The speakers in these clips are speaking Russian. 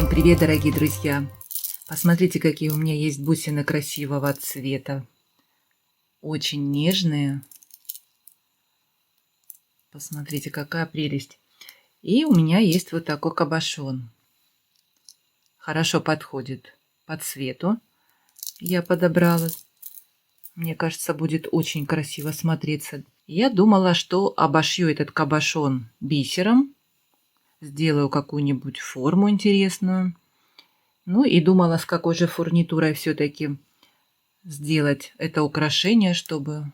Всем привет, дорогие друзья! Посмотрите, какие у меня есть бусины красивого цвета. Очень нежные. Посмотрите, какая прелесть. И у меня есть вот такой кабошон. Хорошо подходит по цвету. Я подобрала. Мне кажется, будет очень красиво смотреться. Я думала, что обошью этот кабошон бисером. Сделаю какую-нибудь форму интересную. Ну и думала, с какой же фурнитурой все-таки сделать это украшение, чтобы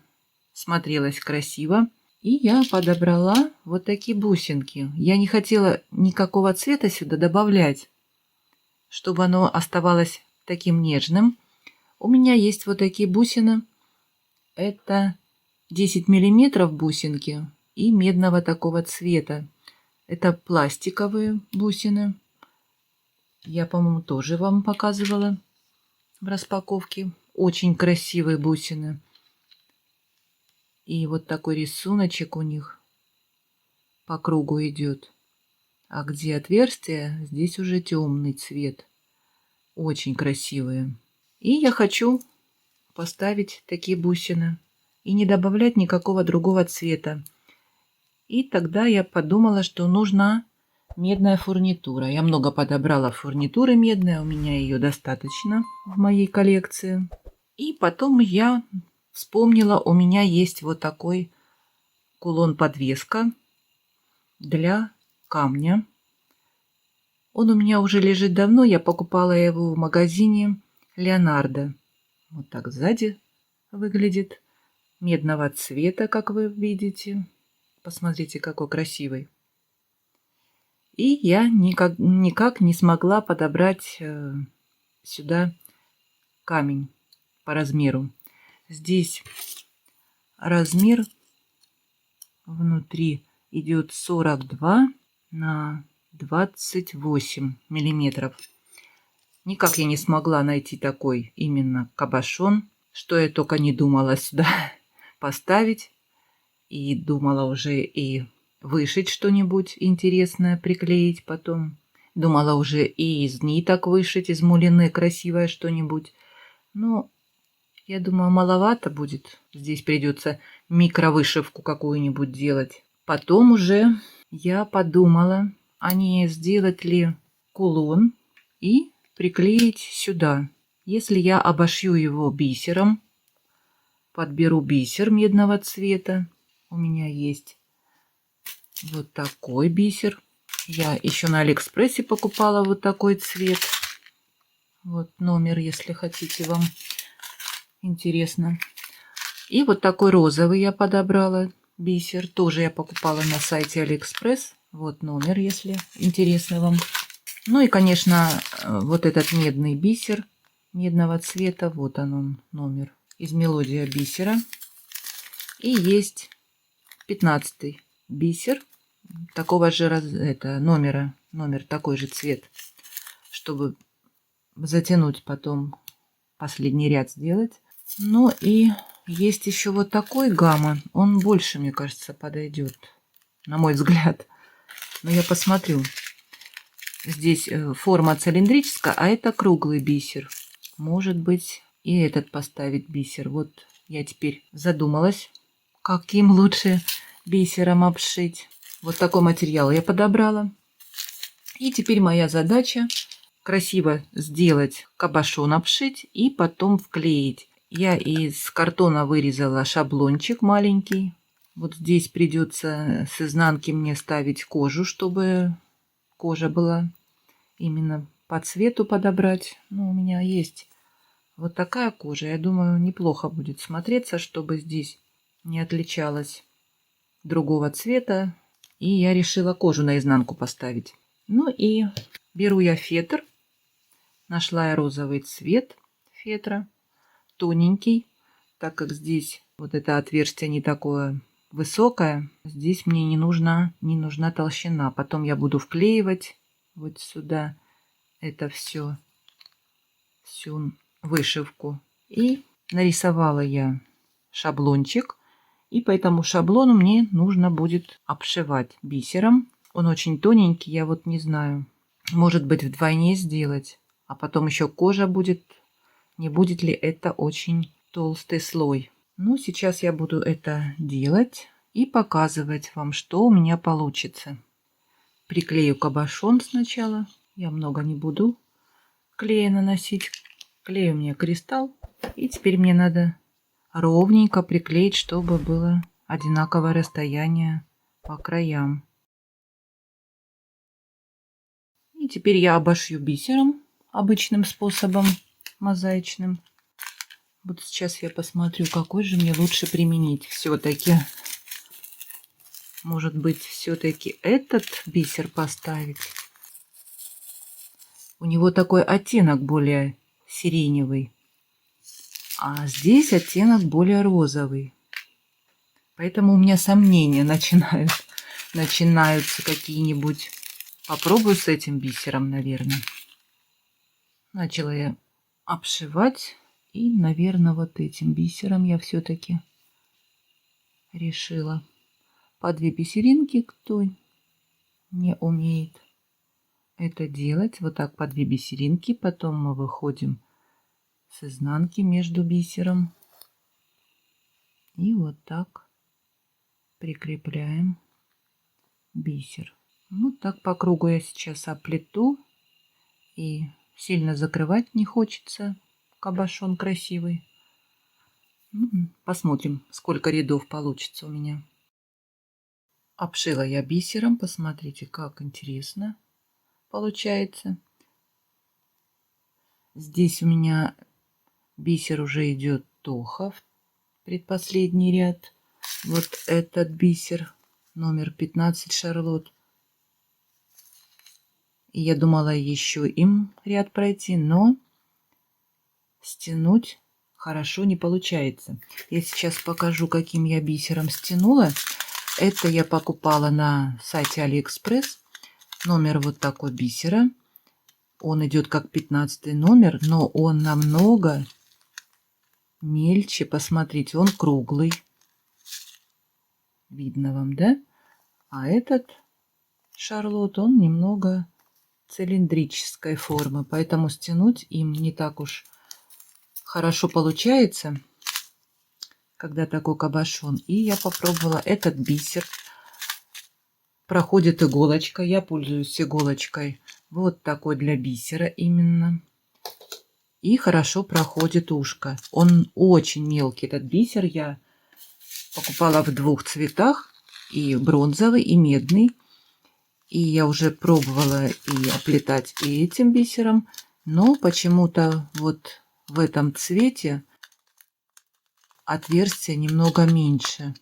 смотрелось красиво. И я подобрала вот такие бусинки. Я не хотела никакого цвета сюда добавлять, чтобы оно оставалось таким нежным. У меня есть вот такие бусины. Это 10 миллиметров бусинки и медного такого цвета. Это пластиковые бусины. Я, по-моему, тоже вам показывала в распаковке. Очень красивые бусины. И вот такой рисуночек у них по кругу идет. А где отверстие, здесь уже темный цвет. Очень красивые. И я хочу поставить такие бусины. И не добавлять никакого другого цвета. И тогда я подумала, что нужна медная фурнитура. Я много подобрала фурнитуры медной. У меня ее достаточно в моей коллекции. И потом я вспомнила, у меня есть вот такой кулон-подвеска для камня. Он у меня уже лежит давно. Я покупала его в магазине Леонардо. Вот так сзади выглядит. Медного цвета, как вы видите. Посмотрите, какой красивый. И я никак не смогла подобрать сюда камень по размеру. Здесь размер внутри идет 42 на 28 миллиметров. Никак я не смогла найти такой именно кабошон, что я только не думала сюда поставить. И думала уже и вышить что-нибудь интересное, приклеить потом. Думала уже и из ниток вышить, из мулины красивое что-нибудь. Но я думаю, маловато будет. Здесь придется микровышивку какую-нибудь делать. Потом уже я подумала, а не сделать ли кулон и приклеить сюда. Если я обошью его бисером, подберу бисер медного цвета. У меня есть вот такой бисер. Я еще на Алиэкспрессе покупала вот такой цвет. Вот номер, если хотите, вам интересно. И вот такой розовый я подобрала бисер. Тоже я покупала на сайте Алиэкспресс. Вот номер, если интересно вам. Ну и, конечно, вот этот медный бисер медного цвета. Вот он номер из мелодия бисера. И есть 15 бисер такого же номера. Номер такой же цвет. Чтобы затянуть потом последний ряд сделать. Ну и есть еще вот такой гамма. Он больше, мне кажется, подойдет. На мой взгляд. Но я посмотрю. Здесь форма цилиндрическая, а это круглый бисер. Может быть, и этот поставить бисер. Вот я теперь задумалась, каким лучше бисером обшить. Вот такой материал я подобрала. И теперь моя задача красиво сделать кабошон, обшить и потом вклеить. Я из картона вырезала шаблончик маленький. Вот здесь придется с изнанки мне ставить кожу, чтобы кожа была именно по цвету подобрать. Ну, у меня есть вот такая кожа. Я думаю, неплохо будет смотреться, чтобы здесь не отличалась другого цвета. И я решила кожу наизнанку поставить. Ну и беру я фетр. Нашла я розовый цвет фетра. Тоненький. Так как здесь вот это отверстие не такое высокое, здесь мне не нужна толщина. Потом я буду вклеивать вот сюда это всю вышивку. И нарисовала я шаблончик. И по этому шаблону мне нужно будет обшивать бисером. Он очень тоненький, я вот не знаю, Может быть, вдвойне сделать, а потом еще кожа будет. Не будет ли это очень толстый слой? Ну, сейчас я буду это делать и показывать вам, что у меня получится. Приклею кабошон сначала. Я много не буду клея наносить. Клей у меня кристалл. И теперь мне надо ровненько приклеить, чтобы было одинаковое расстояние по краям. И теперь я обошью бисером обычным способом, мозаичным. Вот сейчас я посмотрю, какой же мне лучше применить. Все-таки, может быть, все-таки этот бисер поставить. У него такой оттенок более сиреневый, а здесь оттенок более розовый. Поэтому у меня сомнения начинаются какие-нибудь. Попробую с этим бисером, наверное. Начала я обшивать. И, наверное, вот этим бисером я все-таки решила. По 2 бисеринки, кто не умеет это делать. Вот так по 2 бисеринки. Потом мы выходим с изнанки между бисером. И вот так прикрепляем бисер. Ну, так по кругу я сейчас оплету. И сильно закрывать не хочется. Кабошон красивый. Посмотрим, сколько рядов получится у меня. Обшила я бисером. Посмотрите, как интересно получается. Здесь у меня бисер уже идет Тохов, предпоследний ряд. Вот этот бисер, номер 15 Шарлот. И я думала еще им ряд пройти, но стянуть хорошо не получается. Я сейчас покажу, каким я бисером стянула. Это я покупала на сайте Алиэкспресс. Номер вот такой бисера. Он идет как 15 номер, но он намного мельче. Посмотрите, он круглый. Видно вам, да? А этот Шарлот, он немного цилиндрической формы. Поэтому стянуть им не так уж хорошо получается, когда такой кабошон. И я попробовала этот бисер. Проходит иголочка. Я пользуюсь иголочкой вот такой для бисера именно. И хорошо проходит ушко. Он очень мелкий, этот бисер. Я покупала в 2 цветах. И бронзовый, и медный. И я уже пробовала и оплетать и этим бисером. Но почему-то вот в этом цвете отверстие немного меньше.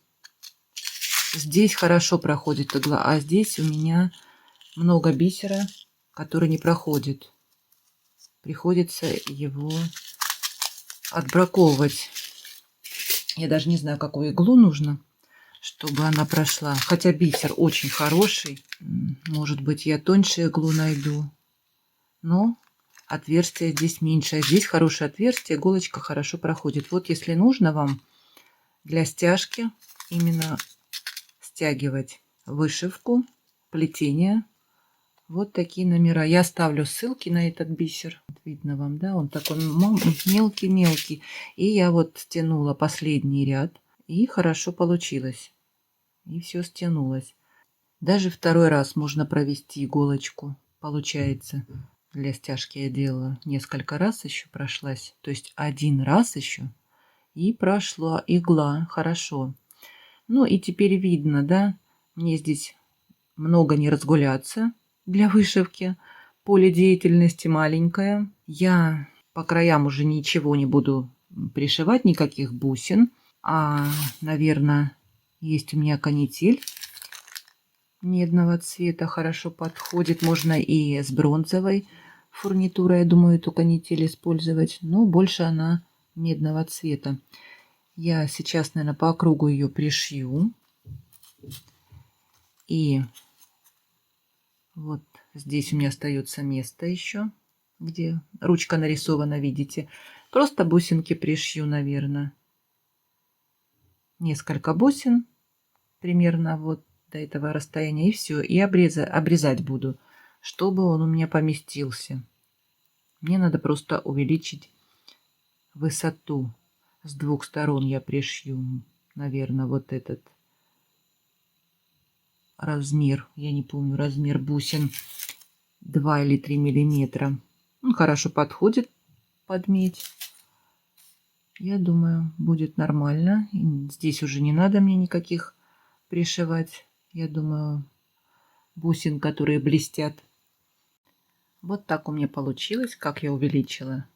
Здесь хорошо проходит игла, а здесь у меня много бисера, который не проходит. Приходится его отбраковывать. Я даже не знаю, какую иглу нужно, чтобы она прошла. Хотя бисер очень хороший. Может быть, я тоньше иглу найду. Но отверстие здесь меньше. А здесь хорошее отверстие. Иголочка хорошо проходит. Вот если нужно вам для стяжки именно стягивать вышивку, плетение. Вот такие номера. Я оставлю ссылки на этот бисер. Видно вам, да? Он такой мелкий-мелкий. И я вот стянула последний ряд. И хорошо получилось. И все стянулось. Даже второй раз можно провести иголочку. Получается. Для стяжки я делала несколько раз еще прошлась. То есть 1 раз еще. И прошла игла. Хорошо. Ну и теперь видно, да? Мне здесь много не разгуляться для вышивки. Поле деятельности маленькое. Я по краям уже ничего не буду пришивать, никаких бусин. А, наверное, есть у меня канитель медного цвета. Хорошо подходит. Можно и с бронзовой фурнитурой, я думаю, эту канитель использовать. Но больше она медного цвета. Я сейчас, наверное, по кругу ее пришью. И вот здесь у меня остается место еще, где ручка нарисована, видите. Просто бусинки пришью, наверное. Несколько бусин примерно вот до этого расстояния. И все. И обрезать буду, чтобы он у меня поместился. Мне надо просто увеличить высоту. С двух сторон я пришью, наверное, вот этот размер. Я не помню размер бусин. 2 или 3 миллиметра. Он хорошо подходит под медь. Я думаю, будет нормально. И здесь уже не надо мне никаких пришивать. Я думаю, бусин, которые блестят. Вот так у меня получилось, как я увеличила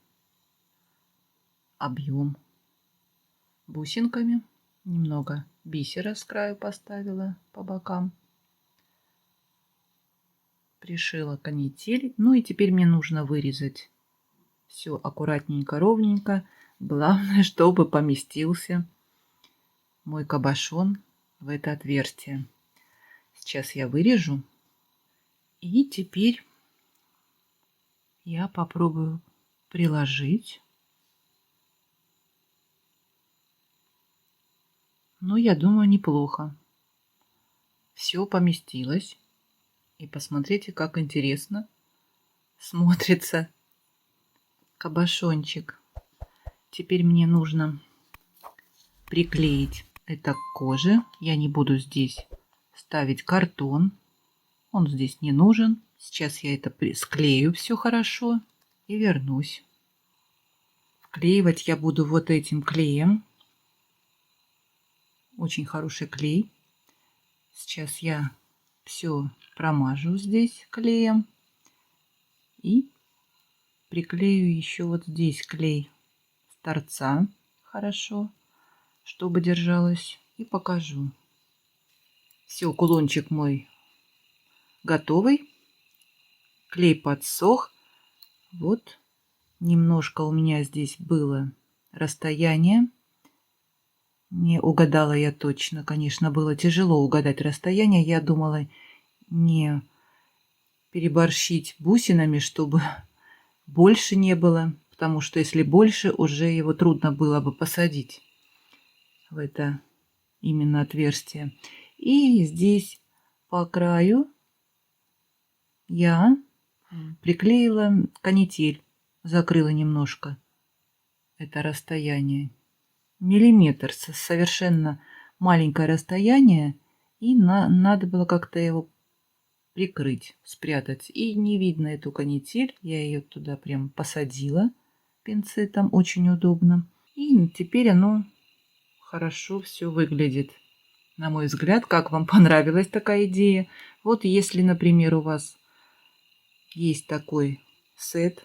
объем бусинками. Немного бисера с краю поставила по бокам. Пришила канитель. Ну и теперь мне нужно вырезать все аккуратненько, ровненько. Главное, чтобы поместился мой кабошон в это отверстие. Сейчас я вырежу. И теперь я попробую приложить. Ну, я думаю, неплохо. Все поместилось. И посмотрите, как интересно смотрится кабошончик. Теперь мне нужно приклеить это к коже. Я не буду здесь ставить картон. Он здесь не нужен. Сейчас я это склею все хорошо и вернусь. Вклеивать я буду вот этим клеем. Очень хороший клей. Сейчас я все промажу здесь клеем. И приклею еще вот здесь клей с торца. Хорошо, чтобы держалось. И покажу. Все, кулончик мой готовый. Клей подсох. Вот немножко у меня здесь было расстояние. Не угадала я точно. Конечно, было тяжело угадать расстояние. Я думала не переборщить бусинами, чтобы больше не было. Потому что если больше, уже его трудно было бы посадить в это именно отверстие. И здесь по краю я приклеила канитель. Закрыла немножко это расстояние. Миллиметр, совершенно маленькое расстояние, и надо было как-то его прикрыть, спрятать. И не видно эту канитель, я ее туда прям посадила пинцетом, очень удобно. И теперь оно хорошо все выглядит. На мой взгляд, как вам понравилась такая идея? Вот если, например, у вас есть такой сет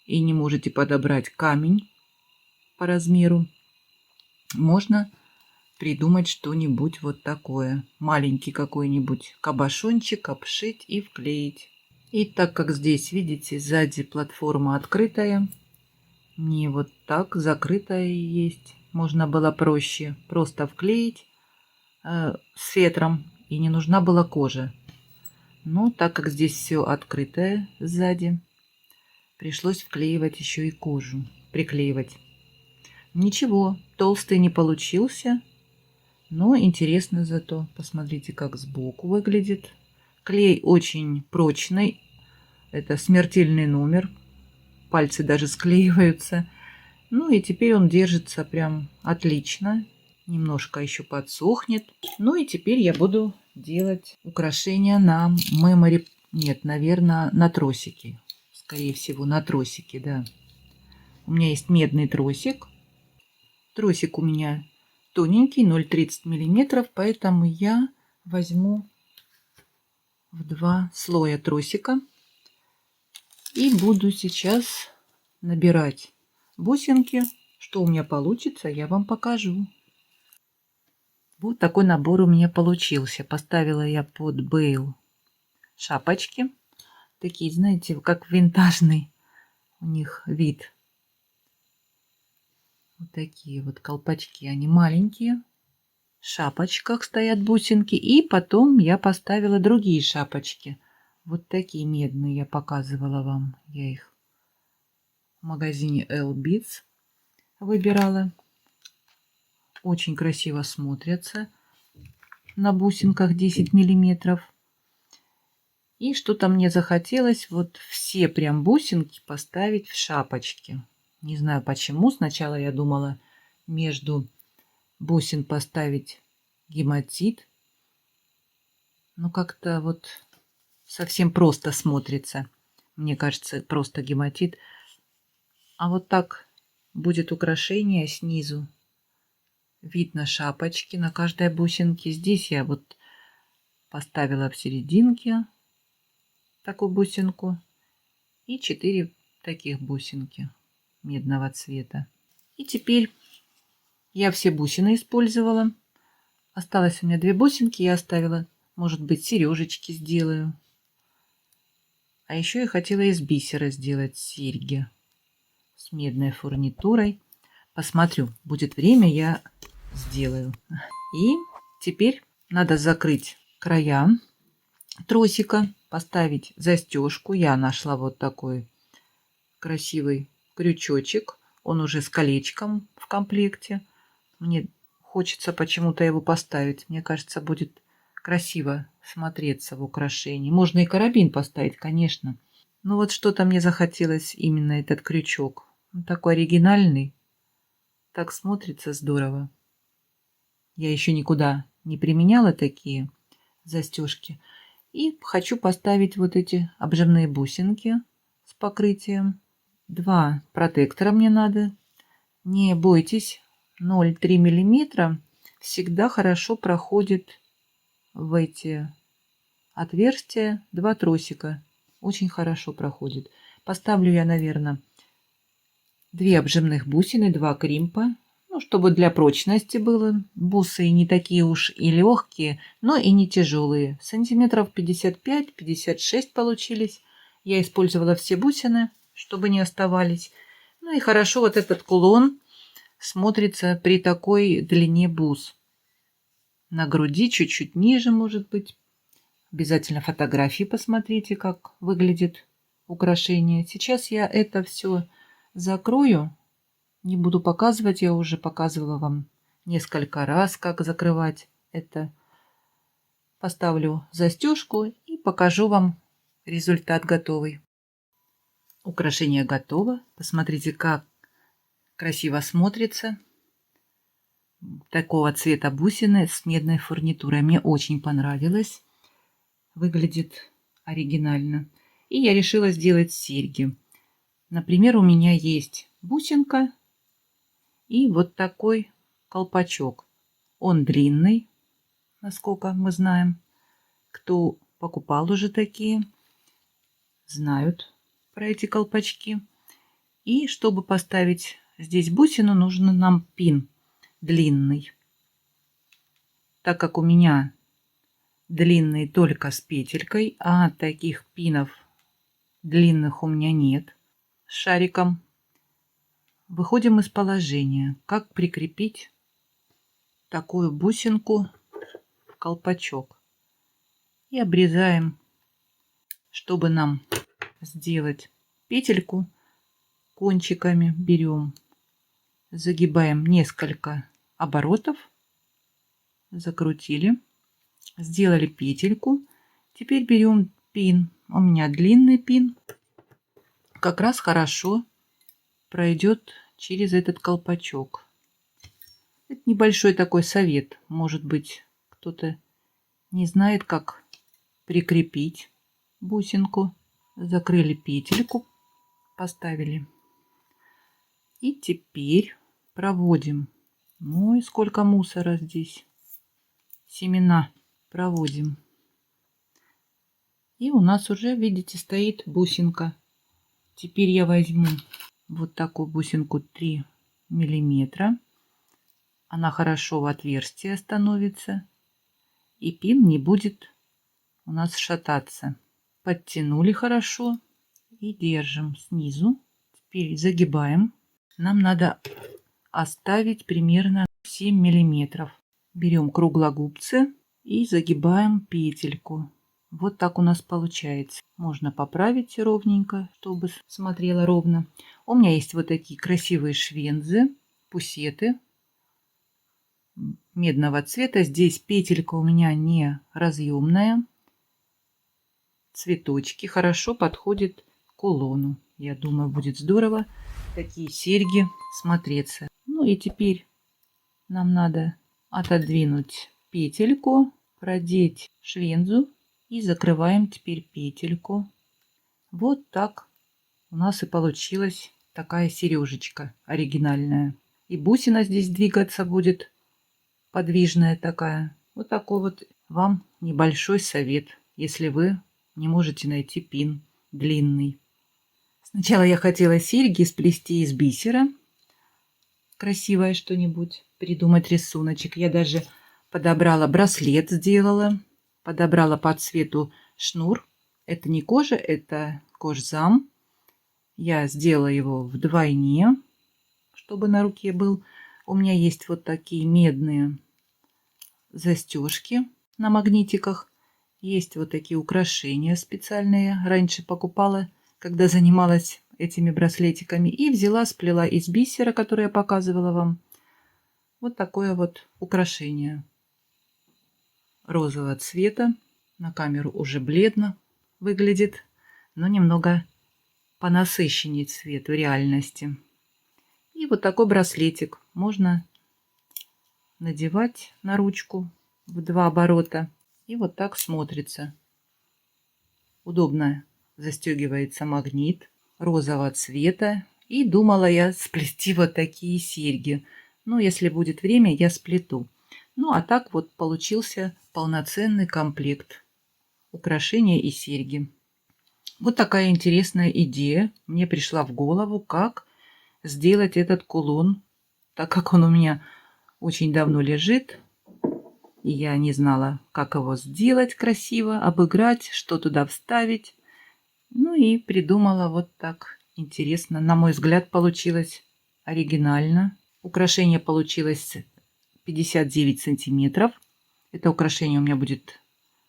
и не можете подобрать камень по размеру, можно придумать что-нибудь вот такое. Маленький какой-нибудь кабошончик обшить и вклеить. И так как здесь, видите, сзади платформа открытая, не вот так закрытая есть, можно было проще просто вклеить с фетром, и не нужна была кожа. Но так как здесь все открытое сзади, пришлось вклеивать еще и кожу, приклеивать. Ничего, толстый не получился, но интересно зато. Посмотрите, как сбоку выглядит. Клей очень прочный, это смертельный номер, пальцы даже склеиваются. Ну и теперь он держится прям отлично, немножко еще подсохнет. Ну и теперь я буду делать украшения на мемори, нет, наверное, на тросики. Скорее всего, на тросики, да. У меня есть медный тросик. Тросик у меня тоненький, 0,30 миллиметров, поэтому я возьму в 2 слоя тросика и буду сейчас набирать бусинки. Что у меня получится, я вам покажу. Вот такой набор у меня получился. Поставила я под бейл шапочки. Такие, знаете, как винтажный у них вид. Вот такие вот колпачки, они маленькие. В шапочках стоят бусинки. И потом я поставила другие шапочки. Вот такие медные я показывала вам. Я их в магазине L-Beats выбирала. Очень красиво смотрятся на бусинках 10 миллиметров. И что-то мне захотелось вот все прям бусинки поставить в шапочки. Не знаю почему. Сначала я думала между бусин поставить гематит. Но как-то вот совсем просто смотрится. Мне кажется, просто гематит. А вот так будет украшение снизу. Видно шапочки на каждой бусинке. Здесь я вот поставила в серединке такую бусинку и 4 таких бусинки медного цвета. И теперь я все бусины использовала. Осталось у меня 2 бусинки, я оставила. Может быть, сережечки сделаю. А еще я хотела из бисера сделать серьги с медной фурнитурой. Посмотрю, будет время, я сделаю. И теперь надо закрыть края тросика, поставить застежку. Я нашла вот такой красивый крючочек. Он уже с колечком в комплекте. Мне хочется почему-то его поставить. Мне кажется, будет красиво смотреться в украшении. Можно и карабин поставить, конечно. Но вот что-то мне захотелось именно этот крючок. Он такой оригинальный. Так смотрится здорово. Я еще никуда не применяла такие застежки. И хочу поставить вот эти обжимные бусинки с покрытием. 2 протектора мне надо. Не бойтесь, 0,3 мм всегда хорошо проходит в эти отверстия. 2 тросика. Очень хорошо проходит. Поставлю я, наверное, 2 обжимных бусины, 2 кримпа. Ну, чтобы для прочности было. Бусы не такие уж и легкие, но и не тяжелые. Сантиметров 55-56 получились. Я использовала все бусины, чтобы не оставались. Ну и хорошо вот этот кулон смотрится при такой длине бус. На груди чуть-чуть ниже, может быть. Обязательно фотографии посмотрите, как выглядит украшение. Сейчас я это все закрою. Не буду показывать, я уже показывала вам несколько раз, как закрывать это. Поставлю застежку и покажу вам результат готовый. Украшение готово. Посмотрите, как красиво смотрится. Такого цвета бусины с медной фурнитурой. Мне очень понравилось. Выглядит оригинально. И я решила сделать серьги. Например, у меня есть бусинка и вот такой колпачок. Он длинный, насколько мы знаем. Кто покупал уже такие, знают про эти колпачки. И чтобы поставить здесь бусину, нужно нам пин длинный. Так как у меня длинный только с петелькой, а таких пинов длинных у меня нет с шариком, выходим из положения. Как прикрепить такую бусинку в колпачок? И обрезаем, чтобы нам сделать петельку кончиками. Берем, загибаем несколько оборотов, закрутили, сделали петельку. Теперь берем пин. У меня длинный пин. Как раз хорошо пройдет через этот колпачок. Это небольшой такой совет. Может быть, кто-то не знает, как прикрепить бусинку. Закрыли петельку, поставили. И теперь проводим. Ой, сколько мусора здесь. Семена проводим. И у нас уже, видите, стоит бусинка. Теперь я возьму вот такую бусинку 3 миллиметра. Она хорошо в отверстие становится. И пин не будет у нас шататься. Подтянули хорошо. И держим снизу. Теперь загибаем. Нам надо оставить примерно 7 миллиметров. Берем круглогубцы и загибаем петельку. Вот так у нас получается. Можно поправить ровненько, чтобы смотрело ровно. У меня есть вот такие красивые швензы, пусеты медного цвета. Здесь петелька у меня не разъемная. цветочки. Хорошо подходит к кулону. Я думаю, будет здорово такие серьги смотреться. Ну и теперь нам надо отодвинуть петельку, продеть швензу и закрываем теперь петельку. Вот так у нас и получилась такая сережечка оригинальная. И бусина здесь двигаться будет подвижная такая. Вот такой вот вам небольшой совет, если вы не можете найти пин длинный. Сначала я хотела серьги сплести из бисера. Красивое что-нибудь. Придумать рисуночек. Я даже подобрала браслет, сделала. Подобрала по цвету шнур. Это не кожа, это кожзам. Я сделала его вдвойне, чтобы на руке был. У меня есть вот такие медные застежки на магнитиках. Есть вот такие украшения специальные. Раньше покупала, когда занималась этими браслетиками. И взяла, сплела из бисера, который я показывала вам. Вот такое вот украшение розового цвета. На камеру уже бледно выглядит, но немного понасыщеннее цвет в реальности. И вот такой браслетик можно надевать на ручку в 2 оборота. И вот так смотрится. Удобно застегивается магнит розового цвета. И думала я сплести вот такие серьги. Но если будет время, я сплету. Ну а так вот получился полноценный комплект украшения и серьги. Вот такая интересная идея мне пришла в голову, как сделать этот кулон, так как он у меня очень давно лежит, и я не знала, как его сделать красиво, обыграть, что туда вставить. Ну и придумала вот так интересно. На мой взгляд, получилось оригинально. Украшение получилось 59 сантиметров. Это украшение у меня будет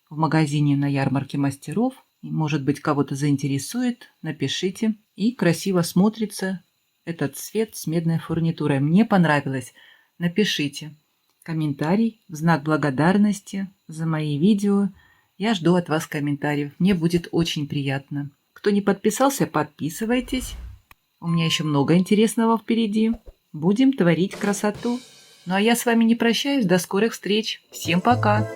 в магазине на ярмарке мастеров. И, может быть, кого-то заинтересует, напишите. И красиво смотрится этот цвет с медной фурнитурой. Мне понравилось. Напишите комментарий в знак благодарности за мои видео. Я жду от вас комментариев. Мне будет очень приятно. Кто не подписался, подписывайтесь. У меня еще много интересного впереди. Будем творить красоту. Ну а я с вами не прощаюсь. До скорых встреч. Всем пока.